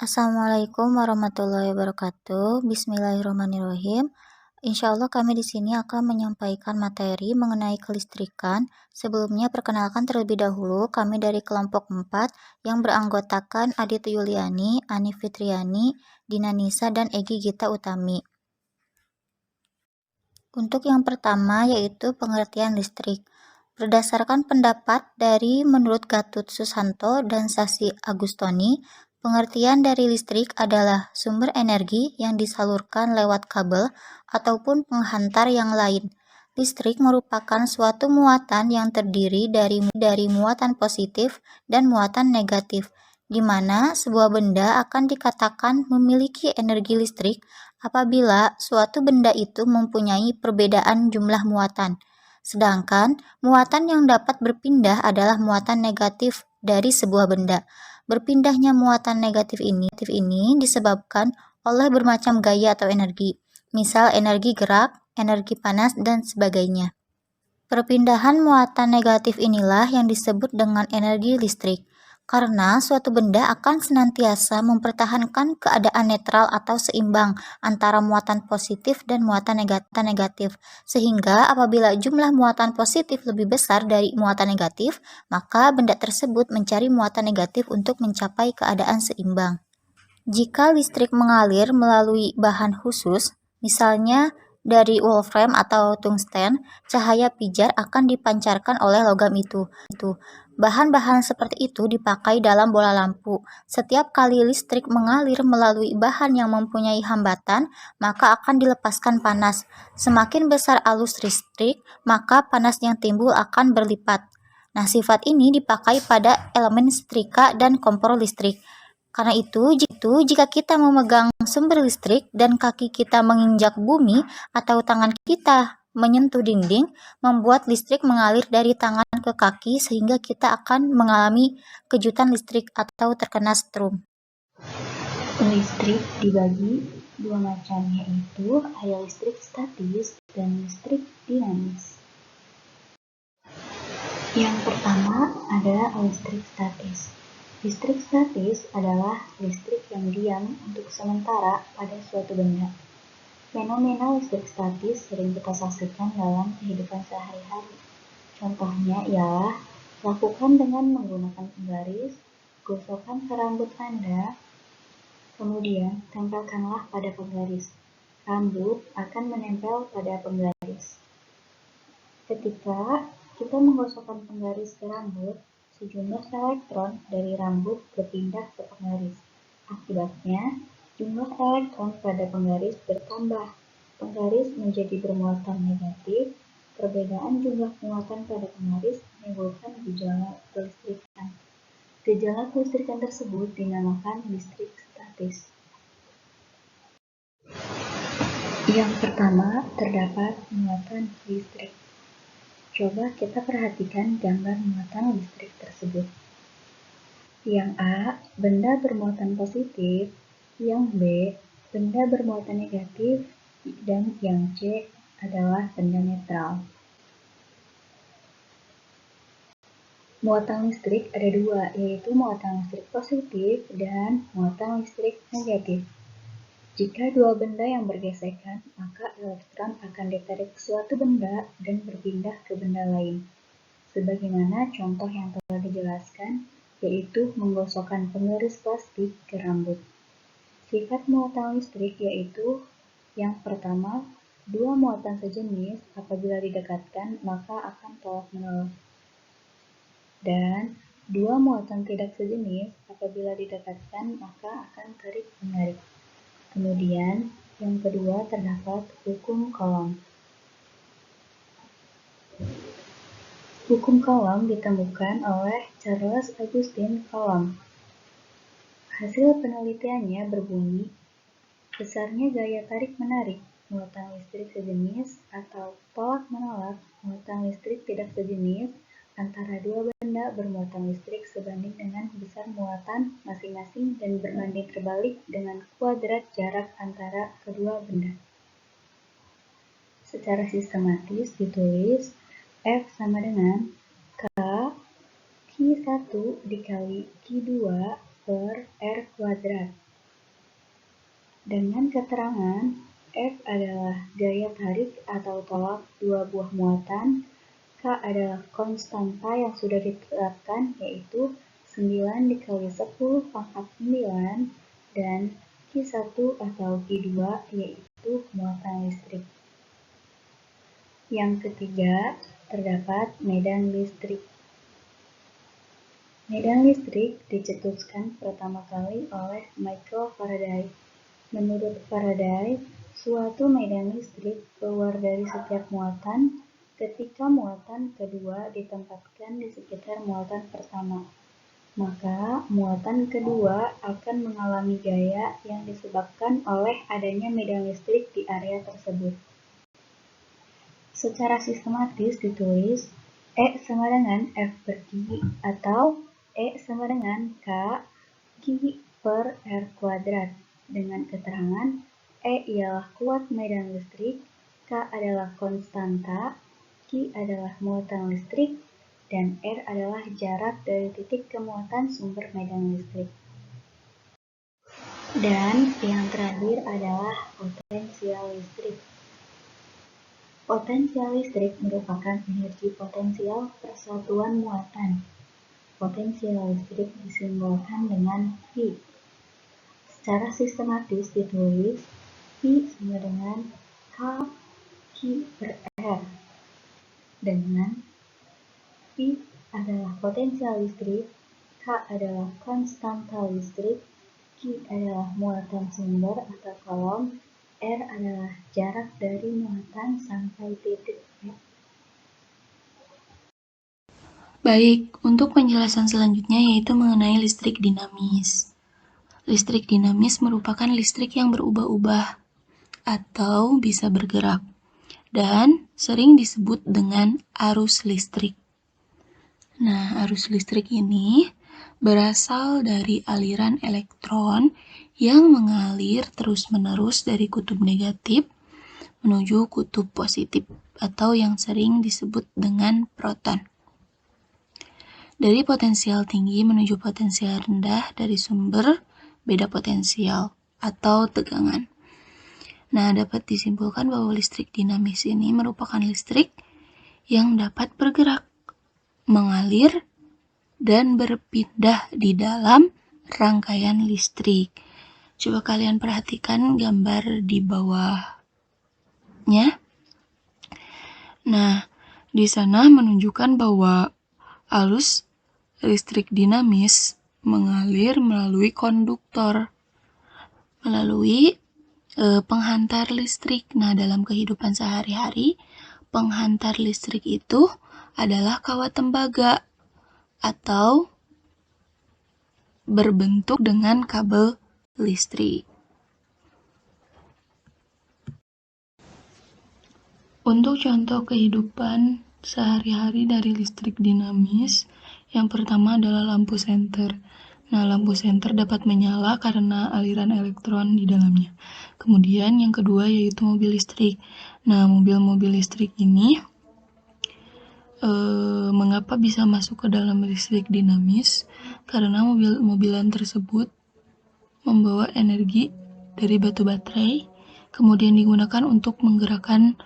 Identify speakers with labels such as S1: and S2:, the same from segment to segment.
S1: Assalamualaikum warahmatullahi wabarakatuh. Bismillahirrahmanirrahim. Insya Allah kami di sini akan menyampaikan materi mengenai kelistrikan. Sebelumnya perkenalkan terlebih dahulu kami dari kelompok 4 yang beranggotakan Adit Yuliani, Ani Fitriani, Dina Nisa, dan Egi Gita Utami. Untuk yang pertama yaitu pengertian listrik. Berdasarkan pendapat dari menurut Gatut Susanto dan Sasi Agustoni, pengertian dari listrik adalah sumber energi yang disalurkan lewat kabel ataupun penghantar yang lain. Listrik merupakan suatu muatan yang terdiri dari muatan positif dan muatan negatif, di mana sebuah benda akan dikatakan memiliki energi listrik apabila suatu benda itu mempunyai perbedaan jumlah muatan. Sedangkan muatan yang dapat berpindah adalah muatan negatif dari sebuah benda. Berpindahnya muatan negatif ini disebabkan oleh bermacam gaya atau energi, misal energi gerak, energi panas, dan sebagainya. Perpindahan muatan negatif inilah yang disebut dengan energi listrik, karena suatu benda akan senantiasa mempertahankan keadaan netral atau seimbang antara muatan positif dan muatan negatif, sehingga apabila jumlah muatan positif lebih besar dari muatan negatif, maka benda tersebut mencari muatan negatif untuk mencapai keadaan seimbang. Jika listrik mengalir melalui bahan khusus, misalnya dari wolfram atau tungsten, cahaya pijar akan dipancarkan oleh logam itu. Bahan-bahan seperti itu dipakai dalam bola lampu. Setiap kali listrik mengalir melalui bahan yang mempunyai hambatan, maka akan dilepaskan panas. Semakin besar arus listrik, maka panas yang timbul akan berlipat. Nah, sifat ini dipakai pada elemen setrika dan kompor listrik. Karena itu, jika kita memegang sumber listrik dan kaki kita menginjak bumi atau tangan kita menyentuh dinding, membuat listrik mengalir dari tangan ke kaki sehingga kita akan mengalami kejutan listrik atau terkena strum.
S2: Listrik dibagi dua macam, yaitu ada listrik statis dan listrik dinamis. Yang pertama ada listrik statis. Listrik statis adalah listrik yang diam untuk sementara pada suatu benda. Fenomena listrik statis sering kita saksikan dalam kehidupan sehari-hari. Contohnya ialah lakukan dengan menggunakan penggaris, gosokkan ke rambut Anda, kemudian tempelkanlah pada penggaris. Rambut akan menempel pada penggaris. Ketika kita menggosokkan penggaris ke rambut, sejumlah elektron dari rambut berpindah ke penggaris. Akibatnya, jumlah elektron pada penggaris bertambah. Penggaris menjadi bermuatan negatif. Perbedaan jumlah muatan pada penggaris menimbulkan gejala kelistrikan. Gejala kelistrikan tersebut dinamakan listrik statis. Yang pertama, terdapat muatan listrik. Coba kita perhatikan gambar muatan listrik tersebut. Yang A, benda bermuatan positif. Yang B, benda bermuatan negatif. Dan yang C adalah benda netral. Muatan listrik ada dua, yaitu muatan listrik positif dan muatan listrik negatif. Jika dua benda yang bergesekan, maka elektron akan ditarik ke suatu benda dan berpindah ke benda lain. Sebagaimana contoh yang telah dijelaskan, yaitu menggosokkan penggaris plastik ke rambut. Sifat muatan listrik yaitu yang pertama, dua muatan sejenis apabila didekatkan maka akan tolak-menolak. Dan dua muatan tidak sejenis apabila didekatkan maka akan tarik-menarik. Kemudian, yang kedua terdapat hukum Coulomb. Hukum Coulomb ditemukan oleh Charles Augustin Coulomb. Hasil penelitiannya berbunyi, besarnya gaya tarik-menarik muatan listrik sejenis atau tolak-menolak muatan listrik tidak sejenis antara dua benda bermuatan listrik sebanding dengan besar muatan masing-masing dan berbanding terbalik dengan kuadrat jarak antara kedua benda. Secara sistematis ditulis F sama dengan K Q1 dikali Q2 per R kuadrat. Dengan keterangan F adalah gaya tarik atau tolak dua buah muatan, K adalah konstanta yang sudah ditetapkan yaitu 9 dikali 10 pangkat 9 dan Q1 atau Q2 yaitu muatan listrik. Yang ketiga, terdapat medan listrik. Medan listrik dicetuskan pertama kali oleh Michael Faraday. Menurut Faraday, suatu medan listrik keluar dari setiap muatan ketika muatan kedua ditempatkan di sekitar muatan pertama. Maka muatan kedua akan mengalami gaya yang disebabkan oleh adanya medan listrik di area tersebut. Secara sistematis ditulis E sama dengan F per Q atau E sama dengan K Q per R kuadrat dengan keterangan E ialah kuat medan listrik, K adalah konstanta, Q adalah muatan listrik, dan R adalah jarak dari titik ke muatan sumber medan listrik. Dan yang terakhir adalah potensial listrik. Potensial listrik merupakan energi potensial persatuan muatan. Potensial listrik disimbolkan dengan V. Secara sistematis ditulis V sama dengan K Q per R. Dengan V adalah potensial listrik, K adalah konstanta listrik, Q adalah muatan sumber atau kolom, R adalah jarak dari muatan sampai titik F.
S3: Baik, untuk penjelasan selanjutnya yaitu mengenai listrik dinamis. Listrik dinamis merupakan listrik yang berubah-ubah atau bisa bergerak dan sering disebut dengan arus listrik. Nah, arus listrik ini berasal dari aliran elektron yang mengalir terus-menerus dari kutub negatif menuju kutub positif atau yang sering disebut dengan proton. Dari potensial tinggi menuju potensial rendah dari sumber beda potensial atau tegangan. Nah, dapat disimpulkan bahwa listrik dinamis ini merupakan listrik yang dapat bergerak, mengalir, dan berpindah di dalam rangkaian listrik. Coba kalian perhatikan gambar di bawahnya. Nah, di sana menunjukkan bahwa arus listrik dinamis mengalir melalui konduktor, melalui penghantar listrik. Nah, dalam kehidupan sehari-hari, penghantar listrik itu adalah kawat tembaga atau berbentuk dengan kabel listrik. Untuk contoh kehidupan sehari-hari dari listrik dinamis, yang pertama adalah lampu senter. Nah, lampu senter dapat menyala karena aliran elektron di dalamnya. Kemudian yang kedua yaitu mobil listrik. Nah, mobil-mobil listrik ini mengapa bisa masuk ke dalam listrik dinamis? Karena mobil-mobilan tersebut membawa energi dari batu baterai, kemudian digunakan untuk menggerakkan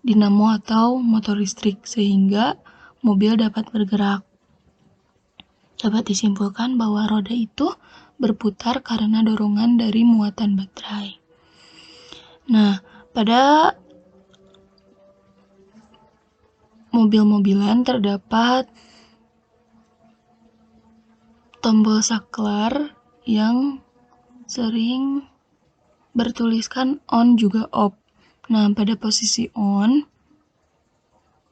S3: dinamo atau motor listrik sehingga mobil dapat bergerak. Dapat disimpulkan bahwa roda itu berputar karena dorongan dari muatan baterai. Nah, pada mobil-mobilan terdapat tombol saklar yang sering bertuliskan on juga off. Nah, pada posisi on,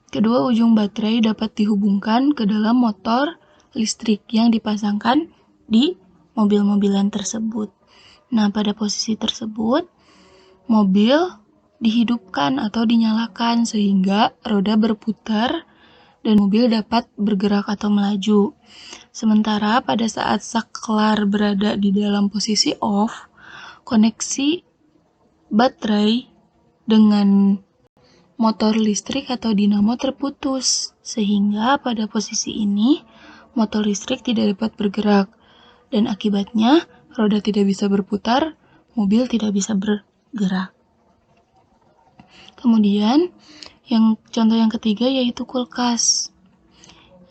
S3: kedua ujung baterai dapat dihubungkan ke dalam motor listrik yang dipasangkan di mobil-mobilan tersebut. Nah, pada posisi tersebut, mobil dihidupkan atau dinyalakan sehingga roda berputar dan mobil dapat bergerak atau melaju. Sementara pada saat saklar berada di dalam posisi off, koneksi baterai dengan motor listrik atau dinamo terputus, sehingga pada posisi ini motor listrik tidak dapat bergerak dan akibatnya roda tidak bisa berputar, mobil tidak bisa bergerak. Kemudian, contoh yang ketiga yaitu kulkas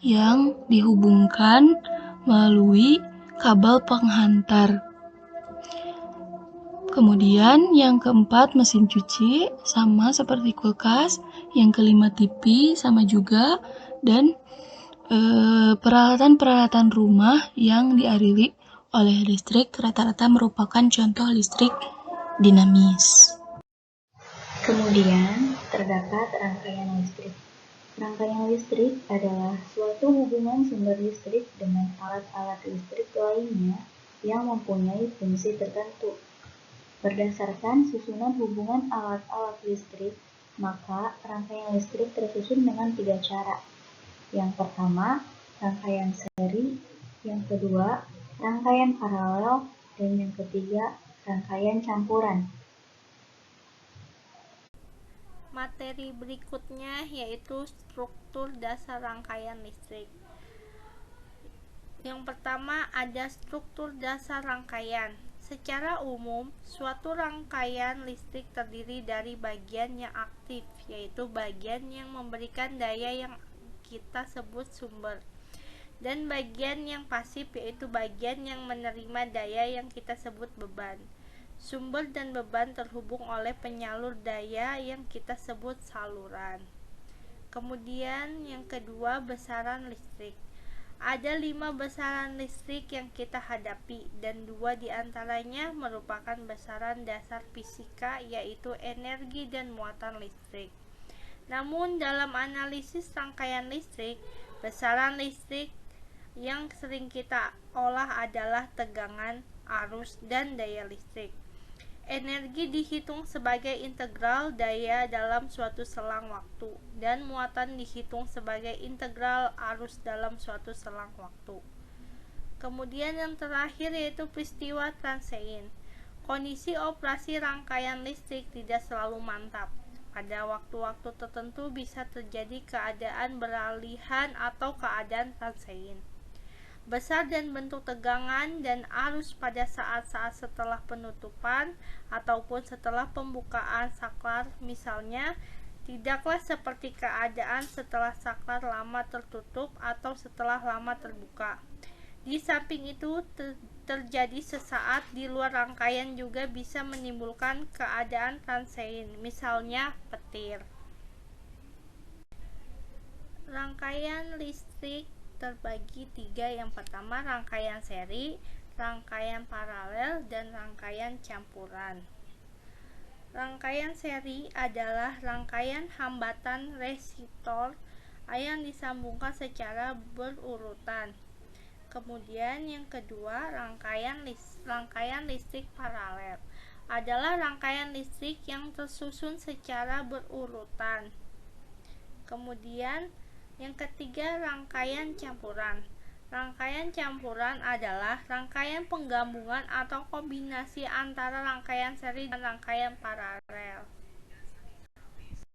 S3: yang dihubungkan melalui kabel penghantar. Kemudian yang keempat mesin cuci, sama seperti kulkas. Yang kelima TV, sama juga. Dan peralatan-peralatan rumah yang dialiri oleh listrik rata-rata merupakan contoh listrik dinamis.
S2: Kemudian, terdapat rangkaian listrik. Rangkaian listrik adalah suatu hubungan sumber listrik dengan alat-alat listrik lainnya yang mempunyai fungsi tertentu. Berdasarkan susunan hubungan alat-alat listrik, maka rangkaian listrik tersusun dengan 3 cara. Yang pertama, rangkaian seri, yang kedua, rangkaian paralel, dan yang ketiga, rangkaian campuran.
S4: Materi berikutnya yaitu struktur dasar rangkaian listrik. Yang pertama ada struktur dasar rangkaian. Secara umum, suatu rangkaian listrik terdiri dari bagian yang aktif, yaitu bagian yang memberikan daya yang kita sebut sumber, dan bagian yang pasif, yaitu bagian yang menerima daya yang kita sebut beban. Sumber dan beban terhubung oleh penyalur daya yang kita sebut saluran. Kemudian yang kedua, besaran listrik. Ada 5 besaran listrik yang kita hadapi, dan 2 diantaranya merupakan besaran dasar fisika, yaitu energi dan muatan listrik. Namun dalam analisis rangkaian listrik, besaran listrik yang sering kita olah adalah tegangan, arus, dan daya listrik. Energi dihitung sebagai integral daya dalam suatu selang waktu, dan muatan dihitung sebagai integral arus dalam suatu selang waktu. Kemudian yang terakhir yaitu peristiwa transient. Kondisi operasi rangkaian listrik tidak selalu mantap. Pada waktu-waktu tertentu bisa terjadi keadaan beralihan atau keadaan transient. Besar dan bentuk tegangan dan arus pada saat-saat setelah penutupan ataupun setelah pembukaan saklar, misalnya, tidaklah seperti keadaan setelah saklar lama tertutup atau setelah lama terbuka. Di samping itu, terjadi sesaat di luar rangkaian juga bisa menimbulkan keadaan transient, misalnya petir. Rangkaian listrik terbagi 3. Yang pertama, rangkaian seri, rangkaian paralel, dan rangkaian campuran. Rangkaian seri adalah rangkaian hambatan resistor yang disambungkan secara berurutan. Kemudian yang kedua, rangkaian listrik paralel adalah rangkaian listrik yang tersusun secara berurutan. Kemudian yang ketiga, rangkaian campuran. Rangkaian campuran adalah rangkaian penggabungan atau kombinasi antara rangkaian seri dan rangkaian paralel.